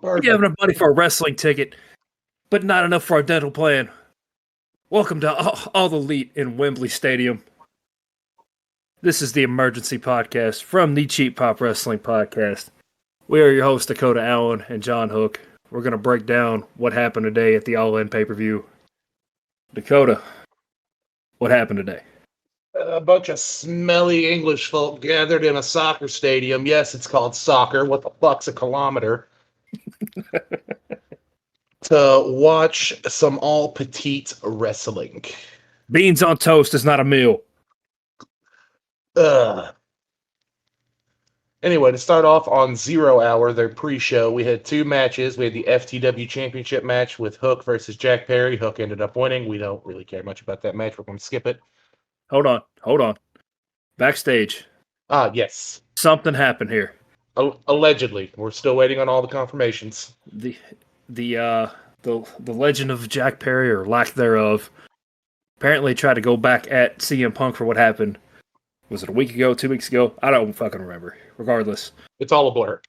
You have enough money for a wrestling ticket, but not enough for a dental plan. Welcome to All Elite in Wembley Stadium. This is the emergency podcast from the Cheap Pop Wrestling Podcast. We are your hosts, Dakota Allen and John Hook. We're going to break down what happened today at the All-In pay-per-view. Dakota, what happened today? A bunch of smelly English folk gathered in a soccer stadium. Yes, it's called soccer. What the fuck's a kilometer? To watch some all petite wrestling. Beans on toast is not a meal. Anyway, to start off on 0 Hour, their pre-show, we had two matches. We had the FTW Championship match with Hook versus Jack Perry. Hook ended up winning. We don't really care much about that match. We're going to skip it. Hold on. Backstage. Yes. Something happened here. Allegedly. We're still waiting on all the confirmations. The legend of Jack Perry, or lack thereof, apparently tried to go back at CM Punk for what happened. Was it a week ago, 2 weeks ago? I don't fucking remember. Regardless. It's all a blur.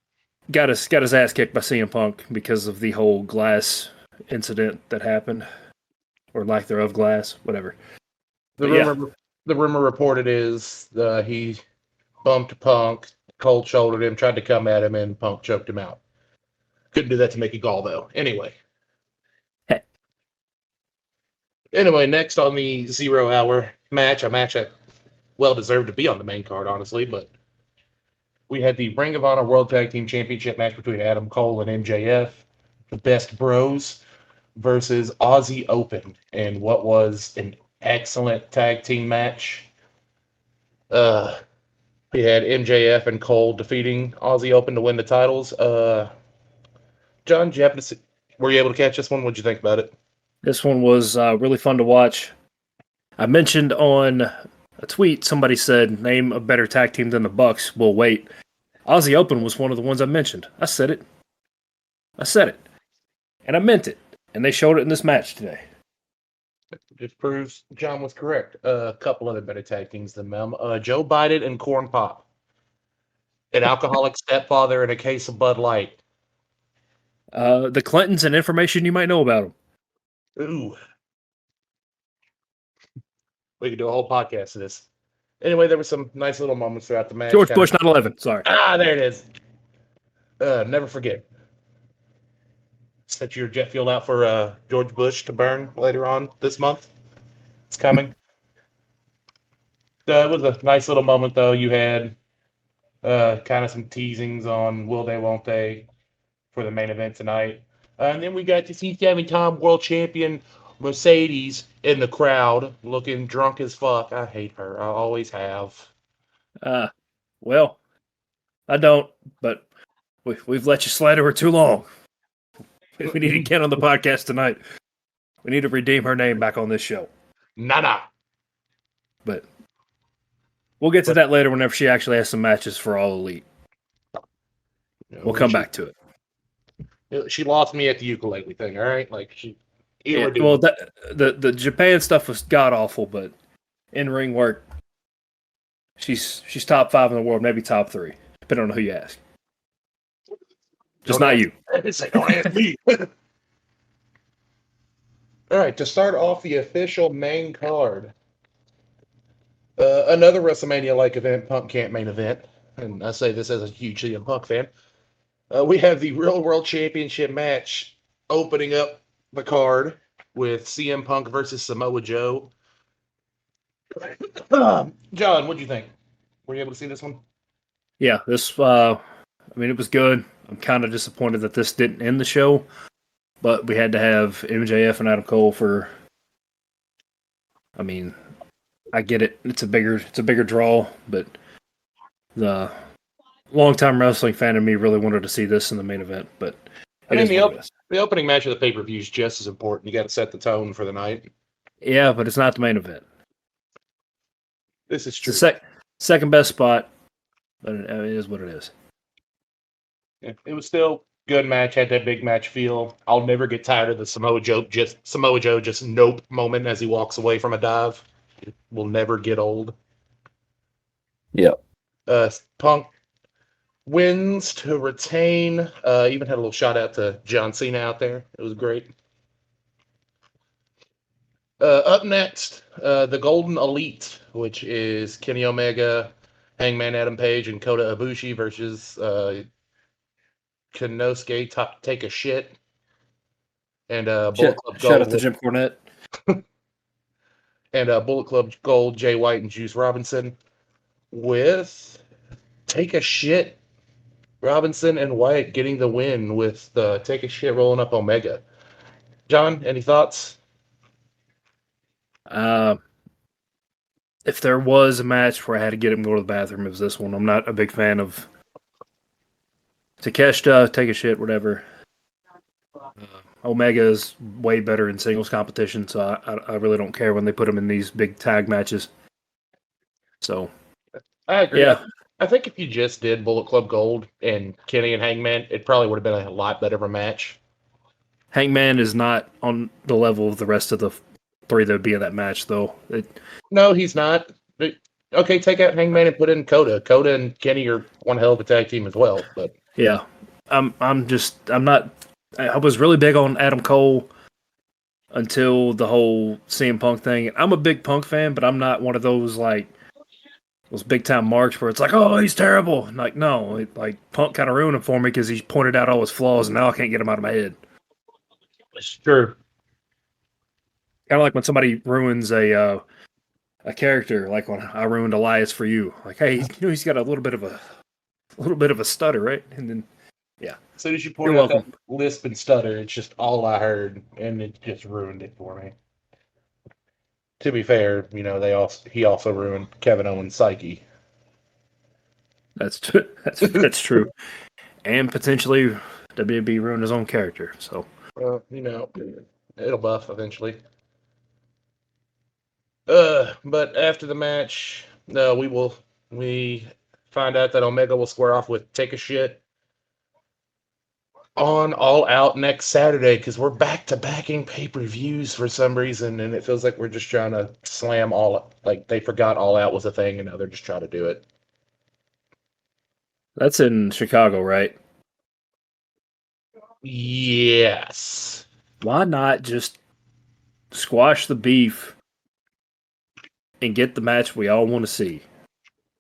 Got his ass kicked by CM Punk because of the whole glass incident that happened. Or lack thereof glass, whatever. The rumor reported is he bumped Punk, cold shouldered him, tried to come at him, and Punk choked him out. Couldn't do that to Mickey Gall, though. Anyway, next on the 0 Hour match, a match that well deserved to be on the main card, honestly, but we had the Ring of Honor World Tag Team Championship match between Adam Cole and MJF, the Best Bros, versus Aussie Open, and what was an excellent tag team match. We had MJF and Cole defeating Aussie Open to win the titles. John, were you able to catch this one? What'd you think about it? This one was really fun to watch. I mentioned on a tweet, somebody said, name a better tag team than the Bucks. We'll wait. Aussie Open was one of the ones I mentioned. I said it. And I meant it. And they showed it in this match today. It proves John was correct. A couple other better tag teams than them. Joe Biden and Corn Pop. An alcoholic stepfather and a case of Bud Light. The Clintons and information you might know about them. Ooh. We could do a whole podcast of this. Anyway, there were some nice little moments throughout the match. George Bush 9/11. Sorry. There it is. Never forget. Set your jet fuel out for George Bush to burn later on this month. It's coming. It was a nice little moment, though. You had kind of some teasings on will they, won't they for the main event tonight. And then we got to see 7-time world champion Mercedes in the crowd looking drunk as fuck. I hate her. I always have. Well, I don't, but we've let you slander her too long. We need to get on the podcast tonight. We need to redeem her name back on this show. Nah. But we'll get to that later whenever she actually has some matches for All Elite. We'll come back to it. She lost me at the ukulele thing, all right? Like, she... Yeah, well, the Japan stuff was god-awful, but in-ring work, she's top 5 in the world, maybe top 3, depending on who you ask. Just not you. Don't ask me. All right, to start off the official main card, another WrestleMania-like event, Punk can't main event, and I say this as a huge CM Punk fan. We have the Real World Championship match opening up the card with CM Punk versus Samoa Joe. John, what'd you think? Were you able to see this one? Yeah, this, it was good. I'm kind of disappointed that this didn't end the show, but we had to have MJF and Adam Cole for, I get it. It's a bigger draw, but the longtime wrestling fan in me really wanted to see this in the main event, but the opening match of the pay-per-view is just as important. You got to set the tone for the night. Yeah, but it's not the main event. This is true. It's the second best spot, but it is what it is. Yeah, it was still a good match. Had that big match feel. I'll never get tired of the Samoa Joe just nope moment as he walks away from a dive. It will never get old. Yep. Punk wins to retain. Even had a little shout out to John Cena out there. It was great. Up next, the Golden Elite, which is Kenny Omega, Hangman Adam Page, and Kota Ibushi versus Konosuke Take a Shit and Bullet Club Shout out Gold to Jim Cornette. and Bullet Club Gold, Jay White and Juice Robinson with Take a Shit. Robinson and White getting the win with Take a Shit rolling up Omega. John, any thoughts? If there was a match where I had to get him to go to the bathroom, it was this one. I'm not a big fan of Takeshita, Take a Shit, whatever. Omega is way better in singles competition, so I really don't care when they put him in these big tag matches. So, I agree. Yeah. I think if you just did Bullet Club Gold and Kenny and Hangman, it probably would have been a lot better of a match. Hangman is not on the level of the rest of the three that would be in that match, though. No, he's not. Okay, take out Hangman and put in Kota. Kota and Kenny are one hell of a tag team as well. But yeah, I'm not. I was really big on Adam Cole until the whole CM Punk thing. I'm a big Punk fan, but I'm not one of those those big time marks where it's like, oh, he's terrible. Like, no, Punk kind of ruined him for me because he pointed out all his flaws, and now I can't get him out of my head. it's true. Kind of like when somebody ruins a character, like when I ruined Elias for you. Like, hey, he's got a little bit of a stutter, right? And then, yeah. As soon as you point out that lisp and stutter, it's just all I heard, and it just ruined it for me. To be fair, he also ruined Kevin Owens' psyche. That's true, and potentially WWE ruined his own character. So, well, it'll buff eventually. But after the match, we find out that Omega will square off with Take a Shit on All Out next Saturday because we're back to backing pay-per-views for some reason, and it feels like we're just trying to slam they forgot All Out was a thing, and now they're just trying to do it. That's in Chicago, right? Yes. Why not just squash the beef and get the match we all want to see?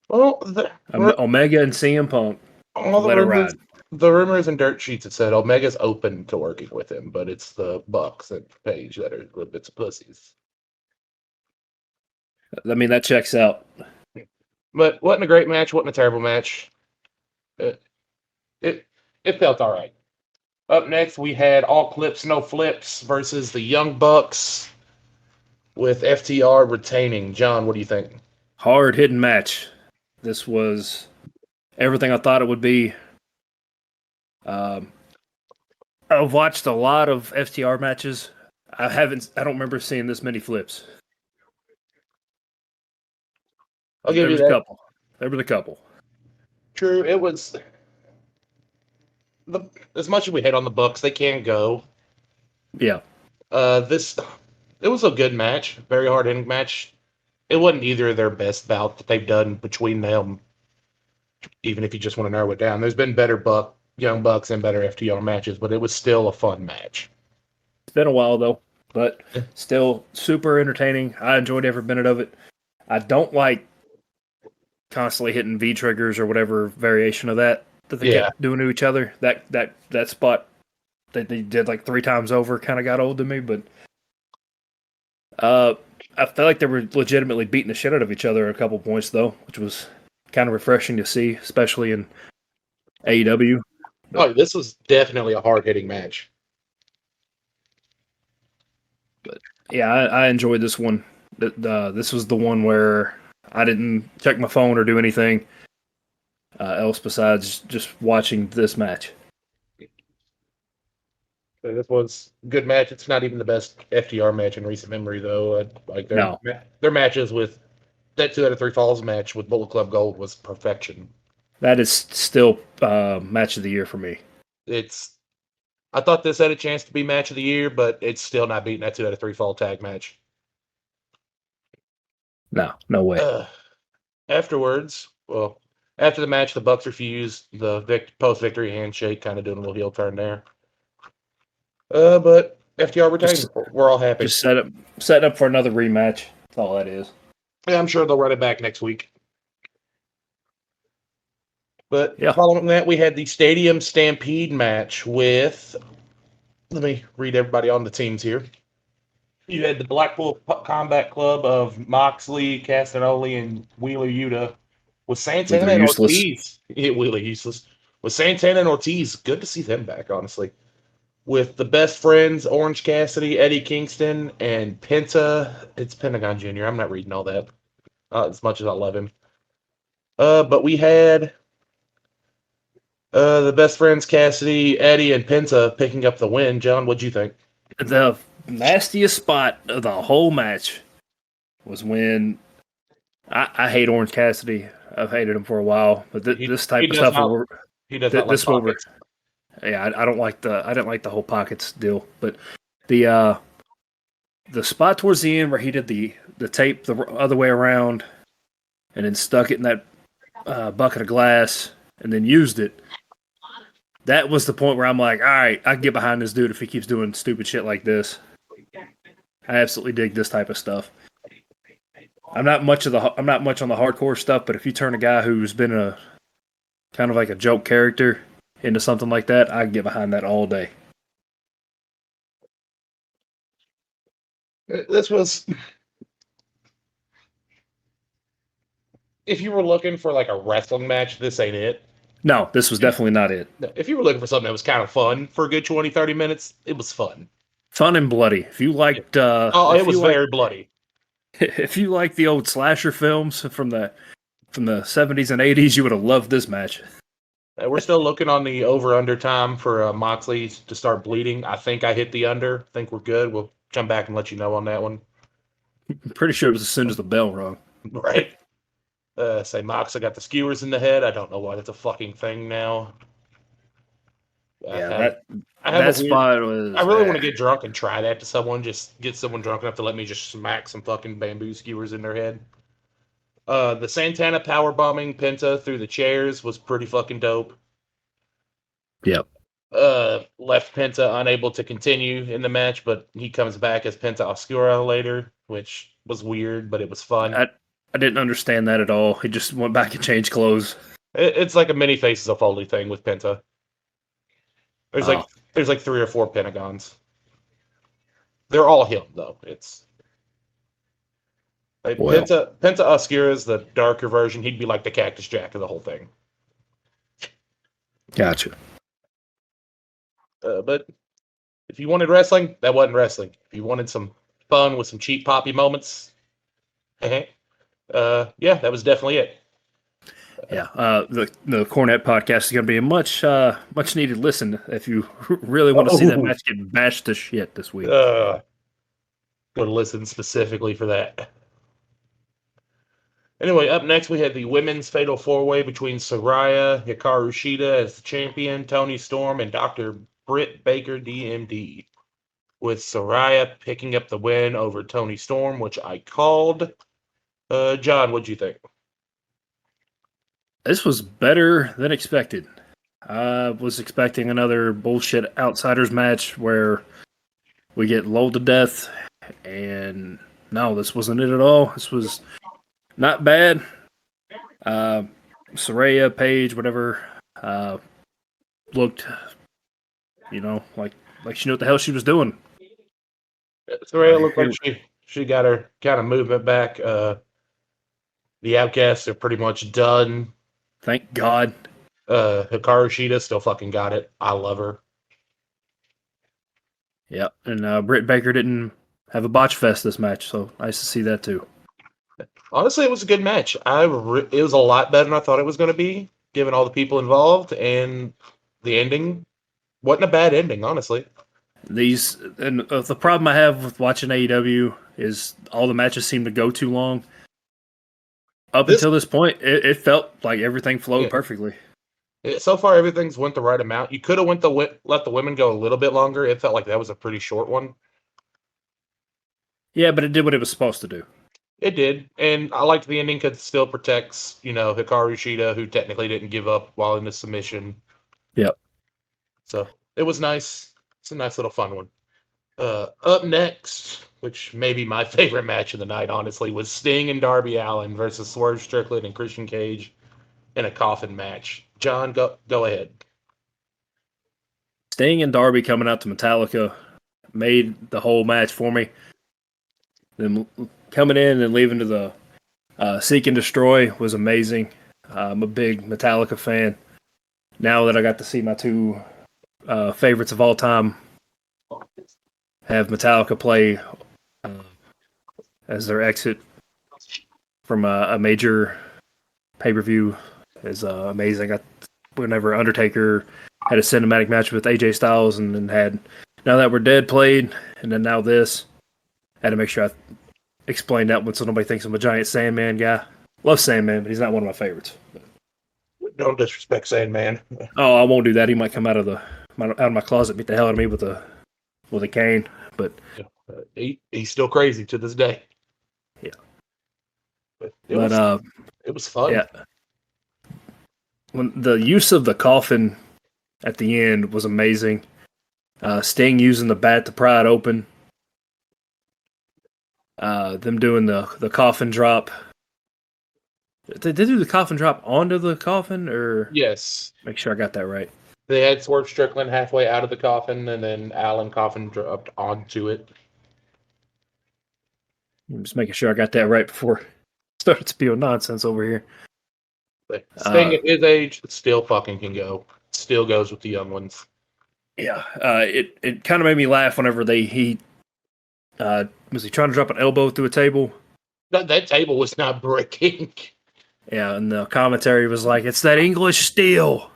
Well, Omega and CM Punk. Let it ride. The rumors and dirt sheets have said Omega's open to working with him, but it's the Bucks and Page that are little bits of pussies. I mean, that checks out. But wasn't a great match, wasn't a terrible match. It felt all right. Up next, we had All Clips, No Flips versus the Young Bucks with FTR retaining. John, what do you think? Hard-hitting match. This was everything I thought it would be. I've watched a lot of FTR matches. I don't remember seeing this many flips. I'll give you that. There was a couple. True, it was as much as we hate on the Bucks, they can go. Yeah. It was a good match, very hard hitting match. It wasn't either of their best bout that they've done between them. Even if you just want to narrow it down, there's been better Young Bucks and better FTR matches, but it was still a fun match. It's been a while though, but still super entertaining. I enjoyed every minute of it. I don't like constantly hitting V triggers or whatever variation of that they kept doing to each other. That spot that they did like 3 times over kind of got old to me, but I felt like they were legitimately beating the shit out of each other at a couple points though, which was kind of refreshing to see, especially in AEW. Oh, this was definitely a hard-hitting match. But yeah, I enjoyed this one. This was the one where I didn't check my phone or do anything else besides just watching this match. So this was a good match. It's not even the best FTR match in recent memory, though. Their matches with that 2 out of 3 falls match with Bullet Club Gold was perfection. That is still match of the year for me. I thought this had a chance to be match of the year, but it's still not beating that 2 out of 3 fall tag match. No way. Afterwards, well, After the match, the Bucks refused the post-victory handshake, kind of doing a little heel turn there. But FTR retained. We're all happy. Just setting up for another rematch. That's all that is. Yeah, I'm sure they'll run it back next week. But Yeah. following that, we had the Stadium Stampede match with. Let me read everybody on the teams here. You had the Blackpool Combat Club of Moxley, Castagnoli, and Wheeler Yuta with Santana Wheeler and useless. Ortiz. Yeah, Wheeler useless. With Santana and Ortiz. Good to see them back, honestly. With the Best Friends, Orange Cassidy, Eddie Kingston, and Penta. It's Pentagon Jr. I'm not reading all that as much as I love him. But we had the Best Friends, Cassidy, Eddie, and Penta picking up the win. John, what'd you think? The nastiest spot of the whole match was when I hate Orange Cassidy. I've hated him for a while, but this type of stuff. He does not like pockets. Yeah, I don't like I didn't like the whole pockets deal, but the spot towards the end where he did the tape the other way around and then stuck it in that bucket of glass and then used it. That was the point where I'm like, all right, I can get behind this dude if he keeps doing stupid shit like this. I absolutely dig this type of stuff. I'm not much on the hardcore stuff, but if you turn a guy who's been a kind of like a joke character into something like that, I can get behind that all day. This was, if you were looking for like a wrestling match, this ain't it. No, this was definitely not it. If you were looking for something that was kind of fun for a good 20, 30 minutes, it was fun. Fun and bloody. If you liked... it was very bloody. If you like the old slasher films from the 70s and 80s, you would have loved this match. We're still looking on the over-under time for Moxley to start bleeding. I think I hit the under. I think we're good. We'll come back and let you know on that one. I'm pretty sure it was as soon as the bell rung. Right. Say Moxley got the skewers in the head. I don't know why that's a fucking thing now. Yeah, that spot was... I really want to get drunk and try that to someone. Just get someone drunk enough to let me just smack some fucking bamboo skewers in their head. The Santana powerbombing Penta through the chairs was pretty fucking dope. Yep. Left Penta unable to continue in the match, but he comes back as Penta Oscura later, which was weird, but it was fun. I didn't understand that at all. He just went back and changed clothes. It's like a mini Faces of Foley thing with Penta. There's like 3 or 4 Pentagons. They're all him though. It's like Penta Oscura is the darker version. He'd be like the Cactus Jack of the whole thing. Gotcha. But if you wanted wrestling, that wasn't wrestling. If you wanted some fun with some cheap poppy moments, yeah, that was definitely it. Yeah, the Cornette podcast is going to be a much needed listen if you really want to see that match get bashed to shit this week. Would listen specifically for that. Anyway, up next we had the women's fatal 4-way between Saraya, Hikaru Shida as the champion, Toni Storm, and Dr. Britt Baker, DMD. With Saraya picking up the win over Toni Storm, which I called. John, what'd you think? This was better than expected. I was expecting another bullshit outsiders match where we get lulled to death, and no, this wasn't it at all. This was not bad. Saraya, Paige, whatever, looked, like she knew what the hell she was doing. Saraya looked like she got her kind of movement back. The Outcasts are pretty much done. Thank God. Hikaru Shida still fucking got it. I love her. Yeah, and Britt Baker didn't have a botch fest this match, so nice to see that too. Honestly, it was a good match. It was a lot better than I thought it was going to be, given all the people involved, and the ending wasn't a bad ending, honestly. The problem I have with watching AEW is all the matches seem to go too long. Until this point, it felt like everything flowed perfectly. So far, everything's went the right amount. You could have let the women go a little bit longer. It felt like that was a pretty short one. Yeah, but it did what it was supposed to do. It did, and I liked the ending because it still protects, Hikaru Shida, who technically didn't give up while in the submission. Yep. So it was nice. It's a nice little fun one. Up next, which may be my favorite match of the night, honestly, was Sting and Darby Allin versus Swerve Strickland and Christian Cage in a coffin match. John, go ahead. Sting and Darby coming out to Metallica made the whole match for me. Them coming in and leaving to the Seek and Destroy was amazing. I'm a big Metallica fan. Now that I got to see my two favorites of all time have Metallica play as their exit from a major pay-per-view is amazing. Whenever Undertaker had a cinematic match with AJ Styles and then had Now That We're Dead played, and then now this, I had to make sure I explained that one so nobody thinks I'm a giant Sandman guy. Love Sandman, but he's not one of my favorites. Don't disrespect Sandman. Oh, I won't do that. He might come out of my closet, beat the hell out of me with a cane. But he's still crazy to this day. Yeah, but it was fun. Yeah, when the use of the coffin at the end was amazing. Sting using the bat to pry it open. Them doing the coffin drop. Did they do the coffin drop onto the coffin, or yes? Make sure I got that right. They had Swerve Strickland halfway out of the coffin, and then Allin coffin dropped onto it. I'm just making sure I got that right before I started spewing nonsense over here. But Sting at his age still fucking can go. Still goes with the young ones. Yeah, it kind of made me laugh whenever was he trying to drop an elbow through a table? That table was not breaking. Yeah, and the commentary was like, "It's that English steel."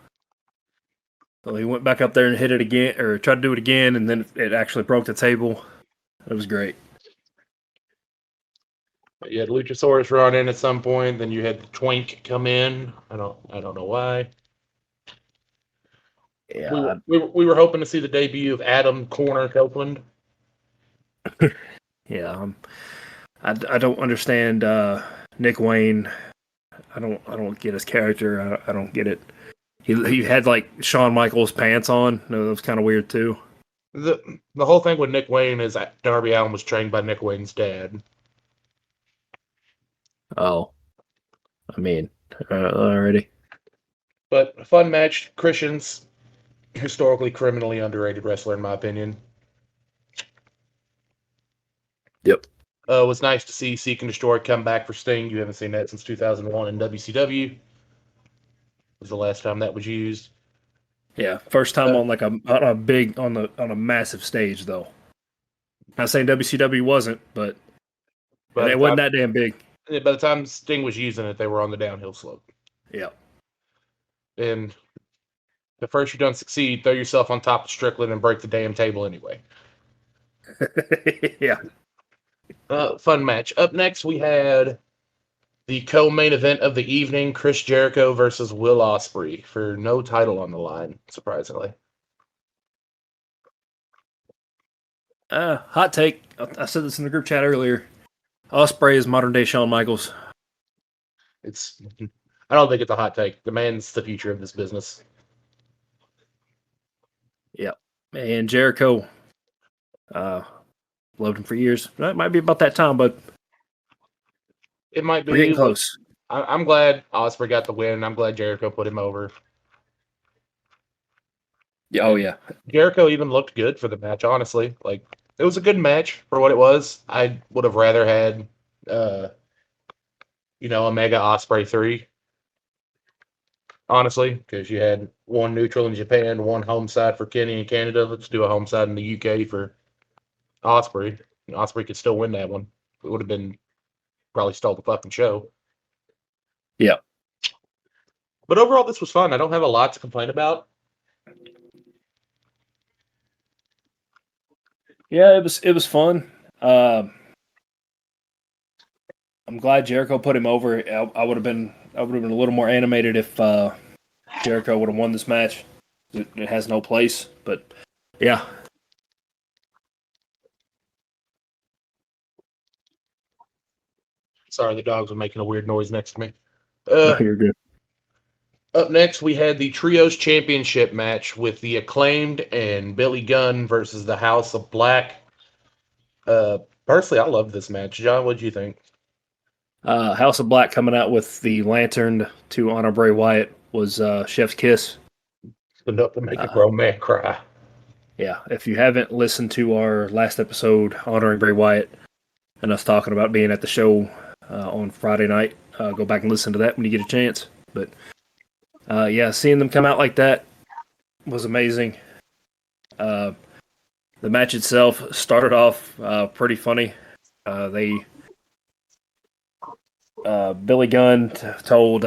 So he went back up there and hit it again, or tried to do it again, and then it actually broke the table. It was great. You had Luchasaurus run in at some point, then you had the Twink come in. I don't know why. Yeah, we were hoping to see the debut of Adam Corner Copeland. Yeah, I don't understand Nick Wayne. I don't get his character. I don't get it. He had like Shawn Michaels pants on. No, that was kind of weird too. The whole thing with Nick Wayne is that Darby Allin was trained by Nick Wayne's dad. Oh, I mean, already. But a fun match. Christian's historically criminally underrated wrestler, in my opinion. Yep. It was nice to see Seek and Destroy come back for Sting. You haven't seen that since 2001 in WCW. Was the last time that was used. Yeah, first time on a massive stage though. Not saying WCW wasn't, but it wasn't that damn big. By the time Sting was using it, they were on the downhill slope. Yeah. And the first you don't succeed, throw yourself on top of Strickland and break the damn table anyway. Yeah. Fun match. Up next, we had the co-main event of the evening, Chris Jericho versus Will Ospreay, for no title on the line, surprisingly. Hot take. I said this in the group chat earlier. Ospreay is modern day Shawn Michaels. I don't think it's a hot take. The man's the future of this business. Yeah. And Jericho, loved him for years. It might be about that time, but it might be. We're getting close. I'm glad Ospreay got the win. I'm glad Jericho put him over. Yeah, oh yeah. Jericho even looked good for the match, honestly. Like, it was a good match for what it was. I would have rather had, Omega Ospreay 3. Honestly, because you had one neutral in Japan, one home side for Kenny in Canada. Let's do a home side in the UK for Ospreay. Ospreay could still win that one. It would have been probably stole the fucking show. Yeah. But overall, this was fun. I don't have a lot to complain about. Yeah, it was fun. I'm glad Jericho put him over. I would have been a little more animated if Jericho would have won this match. It has no place, but yeah. Sorry, the dogs were making a weird noise next to me. No, you're good. Up next, we had the Trios Championship match with the Acclaimed and Billy Gunn versus the House of Black. Personally, I loved this match. John, what do you think? House of Black coming out with the lantern to honor Bray Wyatt was Chef's Kiss. Enough to make a grown man cry. Yeah, if you haven't listened to our last episode honoring Bray Wyatt and us talking about being at the show on Friday night, go back and listen to that when you get a chance. But yeah, seeing them come out like that was amazing. The match itself started off pretty funny. Billy Gunn told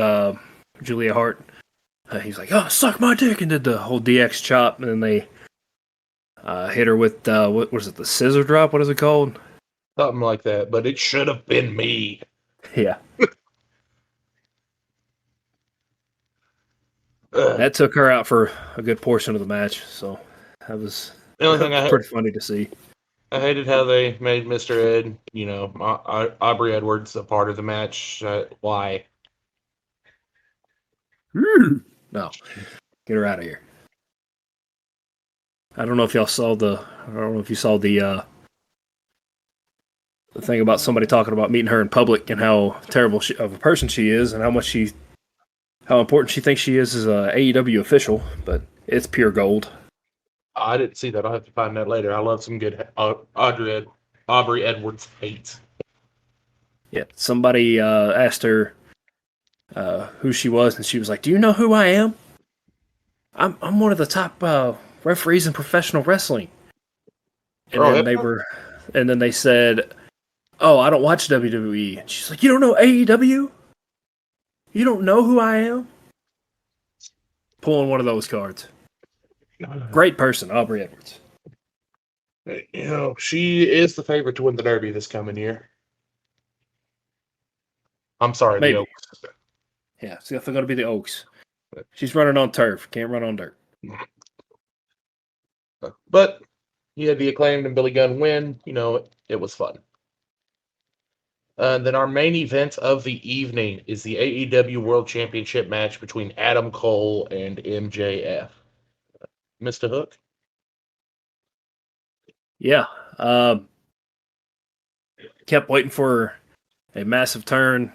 Julia Hart, he's like, "Oh, suck my dick," and did the whole DX chop, and then they hit her with what was it, the scissor drop? What is it called? Something like that. But it should have been me. Yeah. That took her out for a good portion of the match, so that was the only thing pretty funny to see. I hated how they made Mr. Ed, Aubrey Edwards a part of the match. Why? No, get her out of here. I don't know if y'all saw I don't know if you saw the thing about somebody talking about meeting her in public and how terrible of a person she is and how important she thinks she is as a AEW official, but it's pure gold. I didn't see that. I'll have to find that later. I love some good Aubrey Edwards hate. Yeah, somebody asked her who she was, and she was like, "Do you know who I am? I'm one of the top referees in professional wrestling." And then they said, "Oh, I don't watch WWE." And she's like, "You don't know AEW? You don't know who I am?" Pulling one of those cards. Great person, Aubrey Edwards. She is the favorite to win the Derby this coming year. I'm sorry, Maybe. the Oaks. Yeah, it's definitely going to be the Oaks. She's running on turf. Can't run on dirt. But you had the Acclaimed and Billy Gunn win. It was fun. Then our main event of the evening is the AEW World Championship match between Adam Cole and MJF. Mr. Hook? Yeah. Kept waiting for a massive turn.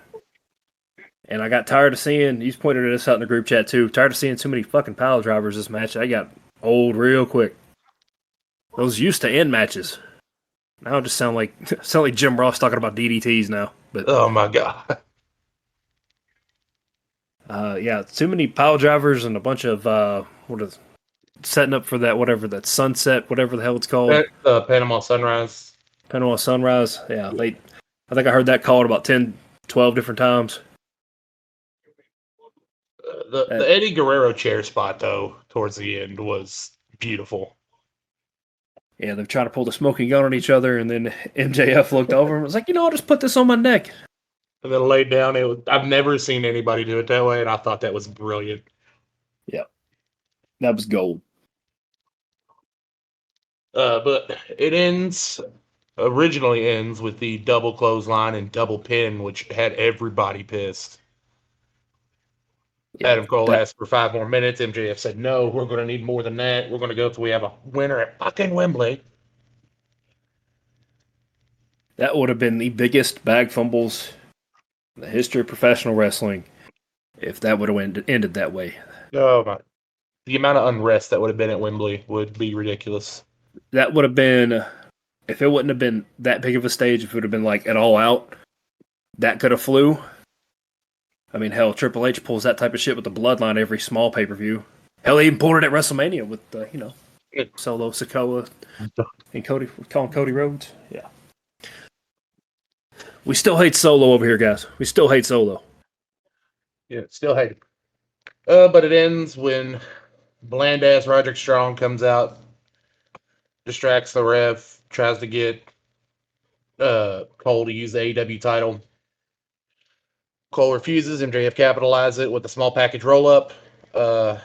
And I got tired of seeing, you pointed this out in the group chat too, tired of seeing too many fucking pile drivers this match. I got old real quick. Those used to end matches. Now it just sound like Jim Ross talking about DDTs now. But oh my god. Yeah, too many pile drivers and a bunch of setting up for that sunset, whatever the hell it's called. Panama Sunrise. Panama Sunrise. Yeah, I think I heard that called about 10, 12 different times. The Eddie Guerrero chair spot, though, towards the end was beautiful. Yeah, they're trying to pull the smoking gun on each other, and then MJF looked over and was like, I'll just put this on my neck. And then laid down. I've never seen anybody do it that way, and I thought that was brilliant. Yeah, that was gold. But it originally ends with the double clothesline and double pin, which had everybody pissed. Yeah, Adam Cole asked for 5 more minutes. MJF said, no, we're going to need more than that. We're going to go till we have a winner at fucking Wembley. That would have been the biggest bag fumbles in the history of professional wrestling if that would have ended that way. Oh, my. The amount of unrest that would have been at Wembley would be ridiculous. That would have been, if it wouldn't have been that big of a stage, if it would have been like an all out, that could have flew. I mean, hell, Triple H pulls that type of shit with the Bloodline every small pay-per-view. Hell, he even pulled it at WrestleMania with, Solo Sikoa and Cody Rhodes. Yeah. We still hate Solo over here, guys. We still hate Solo. Yeah, still hate it. But it ends when bland-ass Roderick Strong comes out, distracts the ref, tries to get Cole to use the AEW title. Cole refuses. MJF capitalizes it with a small package roll-up. At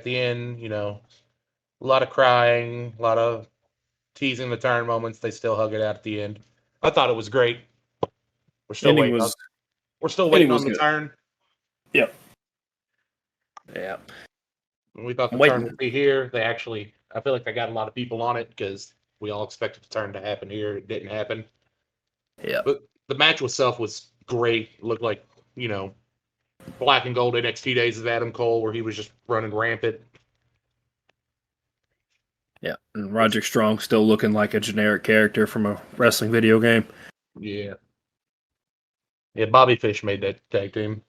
the end, a lot of crying, a lot of teasing the turn moments. They still hug it out at the end. I thought it was great. We're still Ending waiting. was We're still ending waiting was on the good. turn. Yep. Yeah. We thought the I'm turn waiting. would be here. I feel like they got a lot of people on it because we all expected the turn to happen here. It didn't happen. Yeah. But the match itself was great. It looked like, black and gold NXT days of Adam Cole where he was just running rampant. Yeah. And Roderick Strong still looking like a generic character from a wrestling video game. Yeah. Yeah, Bobby Fish made that tag team.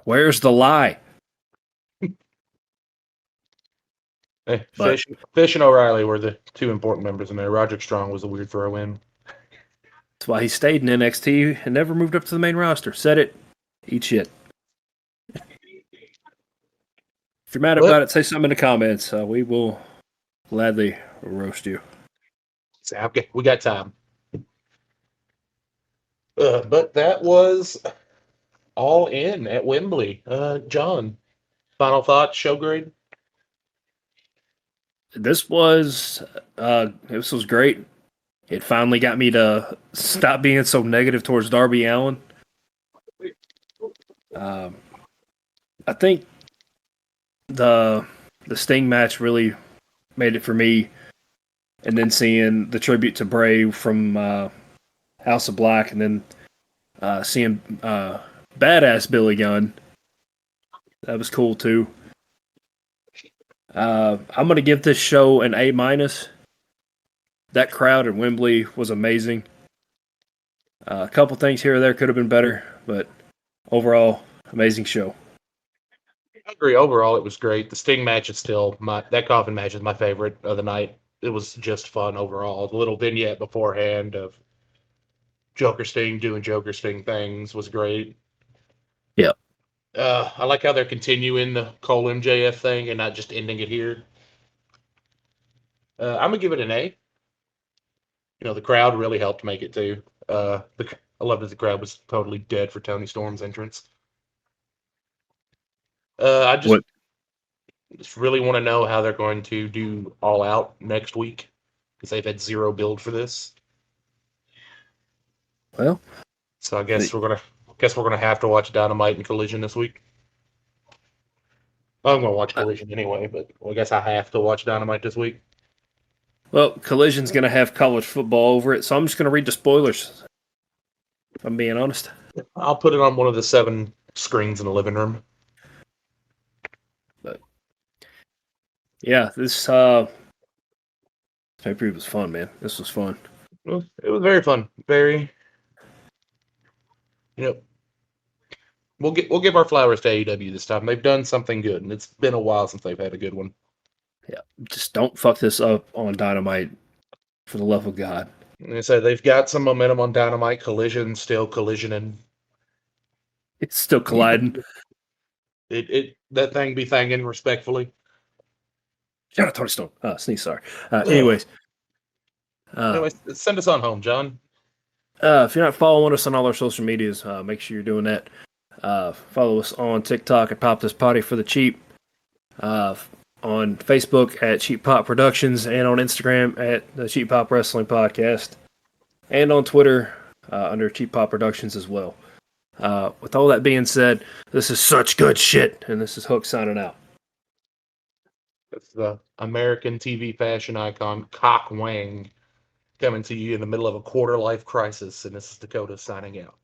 Where's the lie? Fish and O'Reilly were the two important members in there. Roderick Strong was a weird throw in. That's why he stayed in NXT and never moved up to the main roster. Said it. Eat shit. If you're mad about it, say something in the comments. We will gladly roast you. We got time. But that was All In at Wembley. John, final thoughts, show grade? This was great. It finally got me to stop being so negative towards Darby Allin. I think the Sting match really made it for me, and then seeing the tribute to Bray from House of Black, and then seeing badass Billy Gunn, that was cool too. I'm gonna give this show an A-. That crowd at Wembley was amazing. A couple things here or there could have been better, but overall, amazing show. I agree. Overall, it was great. The Sting match is still that coffin match is my favorite of the night. It was just fun overall. The little vignette beforehand of Joker Sting doing Joker Sting things was great. Yeah. I like how they're continuing the Cole MJF thing and not just ending it here. I'm gonna give it an A. The crowd really helped make it too. I love that the crowd was totally dead for Tony Storm's entrance. I just really want to know how they're going to do All Out next week because they've had zero build for this. Well, so I guess we're gonna have to watch Dynamite and Collision this week. I'm gonna watch Collision anyway, but I guess I have to watch Dynamite this week. Well, Collision's going to have college football over it, so I'm just going to read the spoilers, if I'm being honest. I'll put it on one of the 7 screens in the living room. But yeah, this pay-per-view was fun, man. This was fun. It was very fun. Very, we'll give our flowers to AEW this time. They've done something good, and it's been a while since they've had a good one. Yeah, just don't fuck this up on Dynamite, for the love of God. Like I said, they've got some momentum on Dynamite. Collision still collisioning. It's still colliding. That thing be thanging respectfully. Shout out Tony Storm. Sneeze, sorry. Anyways, send us on home, John. If you're not following us on all our social medias, make sure you're doing that. Follow us on TikTok at Pop This Potty for the Cheap. On Facebook at Cheap Pop Productions, and on Instagram at the Cheap Pop Wrestling Podcast, and on Twitter under Cheap Pop Productions as well. With all that being said, this is such good shit, and this is Hook signing out. That's the American TV fashion icon Cock Wang coming to you in the middle of a quarter-life crisis, and this is Dakota signing out.